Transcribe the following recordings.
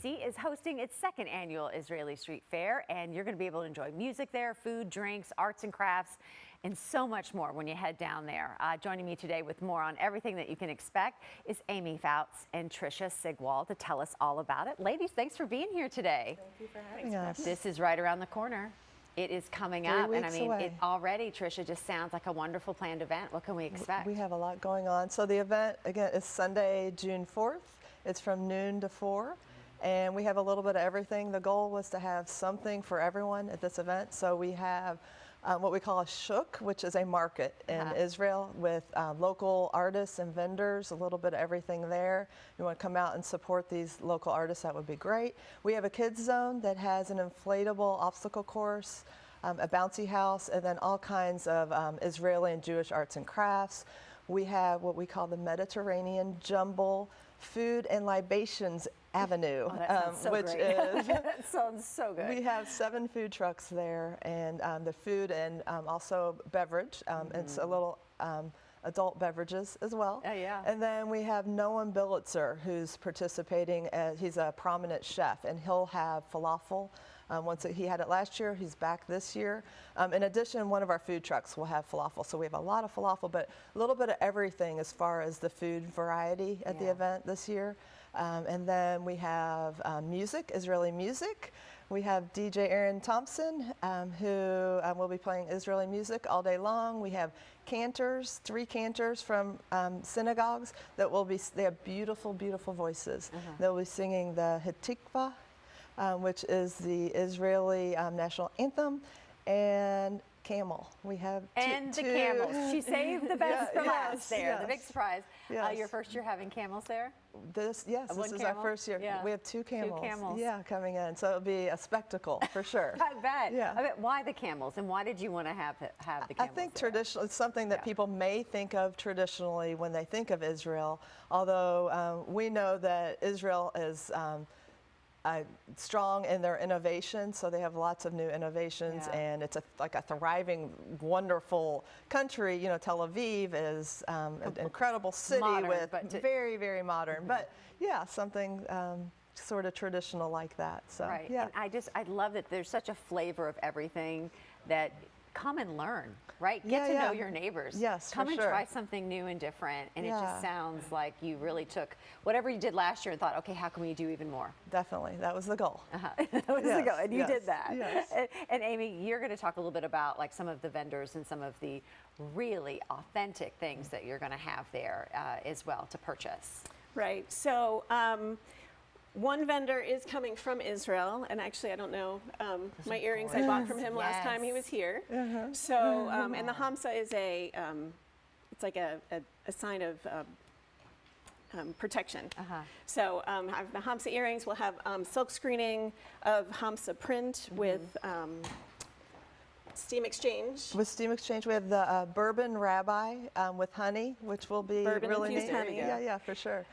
DC is hosting its second annual Israeli Street Fair, and you're going to be able to enjoy music there, food, drinks, arts and crafts, and so much more when you head down there. Joining me today with more on everything that you can expect is Amy Fouts and Tricia Sigwald to tell us all about it. Ladies, thanks for being here today. Thank you for having us. This is right around the corner. It is coming up, and I mean, away. it already, Tricia, just sounds like a wonderful planned event. What can we expect? We have a lot going on. So the event, again, is Sunday, June 4th. It's from noon to 4, and we have a little bit of everything. The goal was to have something for everyone at this event. So we have what we call a shuk, which is a market in Israel with local artists and vendors, a little bit of everything there. You want to come out and support these local artists, that would be great. We have a kids zone that has an inflatable obstacle course, a bouncy house, and then all kinds of Israeli and Jewish arts and crafts. We have what we call the Mediterranean Jumble Food and Libations Avenue, which is that sounds so good. We have 7 food trucks there, and the food and also beverage. It's a little adult beverages as well. Oh, yeah. And then we have Noam Bilitzer, who's participating. He's a prominent chef, and he'll have falafel. Once he had it last year, he's back this year. In addition, one of our food trucks will have falafel. So we have a lot of falafel, but a little bit of everything as far as the food variety at the event this year. And then we have music, Israeli music. We have DJ Aaron Thompson, who will be playing Israeli music all day long. We have cantors, 3 cantors from synagogues that will be, they have beautiful, beautiful voices. They'll be singing the Hatikva, which is the Israeli national anthem, and camel. We have the camels. She saved the best for last there. The big surprise. Your first year having camels there? This is our first year. Yeah. We have 2 camels. 2 camels. Yeah, coming in. So it'll be a spectacle for sure. I bet. Yeah. I bet. Why the camels, and why did you want to have the camels? I think traditional. It's something that people may think of traditionally when they think of Israel. Although we know that Israel is strong in their innovation, so they have lots of new innovations, and it's like a thriving, wonderful country. You know, Tel Aviv is an incredible city with very, very modern, but yeah, something sort of traditional like that. So yeah, and I love that there's such a flavor of everything that. Come and learn, right? Get to know your neighbors. Yes, come and try something new and different. And it just sounds like you really took whatever you did last year and thought, okay, how can we do even more? Definitely, that was the goal. That was the goal, and you did that. Yes. And Amy, you're going to talk a little bit about like some of the vendors and some of the really authentic things that you're going to have there as well to purchase. Right. So. One vendor is coming from Israel, and actually, I don't know, my earrings I bought from him last time he was here. So, and the Hamsa is it's like a sign of protection. So, the Hamsa earrings will have silk screening of Hamsa print with steam exchange. With steam exchange, we have the bourbon rabbi with honey, which will be really neat. Honey. Yeah, for sure.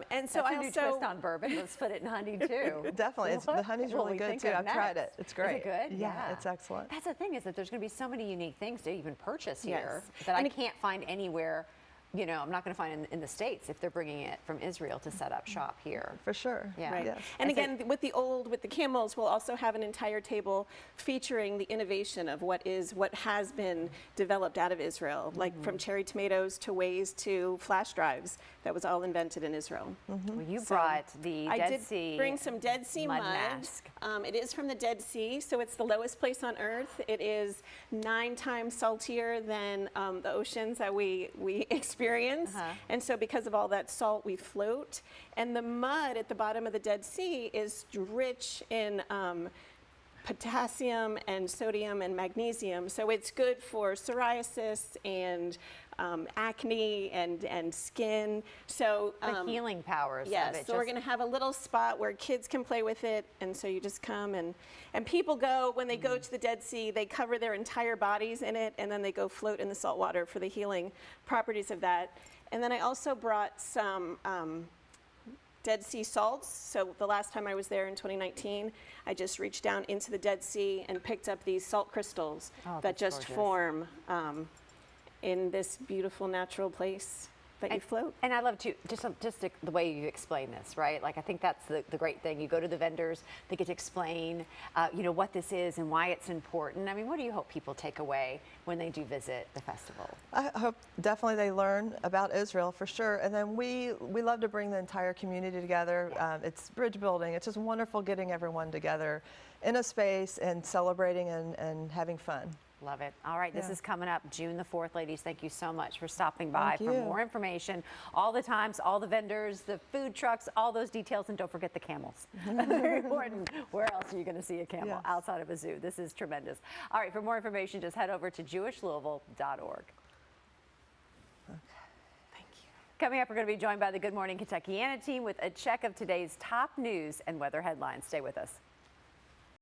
And so I new twist on bourbon. Let's put it in honey too. Definitely, the honey's really good too. I've tried it. It's great. Is it good? Yeah, it's excellent. That's the thing, is that there's going to be so many unique things to even purchase here that I can't find anywhere. You know, I'm not going to find in the States if they're bringing it from Israel to set up shop here. For sure. Yeah. Right. Yes. And again, with the camels, we'll also have an entire table featuring the innovation of what has been developed out of Israel, like from cherry tomatoes to ways to flash drives. That was all invented in Israel. Well, you brought the Dead Sea. I did bring some Dead Sea mud. Mask. It is from the Dead Sea, so it's the lowest place on Earth. It is 9 times saltier than the oceans that we experience. And so because of all that salt, we float. And the mud at the bottom of the Dead Sea is rich in potassium and sodium and magnesium. So it's good for psoriasis and acne and skin. So the healing powers of it. So we're going to have a little spot where kids can play with it, and so you just come and people go, when they go to the Dead Sea, they cover their entire bodies in it, and then they go float in the salt water for the healing properties of that. And then I also brought some Dead Sea salts. So the last time I was there in 2019, I just reached down into the Dead Sea and picked up these salt crystals that just form in this beautiful natural place that you float. And I love the way you explain this, right? Like, I think that's the great thing. You go to the vendors, they get to explain, what this is and why it's important. I mean, what do you hope people take away when they do visit the festival? I hope definitely they learn about Israel for sure. And then we love to bring the entire community together. It's bridge building. It's just wonderful getting everyone together in a space and celebrating and having fun. Love it. All right, this Yeah. is coming up June the 4th. Ladies, thank you so much for stopping by. Thank For you. more information, all the times, all the vendors, the food trucks, all those details, and don't forget the camels. Very important. Where else are you going to see a camel Yes. outside of a zoo? This is tremendous. All right, for more information, just head over to jewishlouisville.org. Thank you. Coming up, we're going to be joined by the Good Morning Kentuckiana team with a check of today's top news and weather headlines. Stay with us.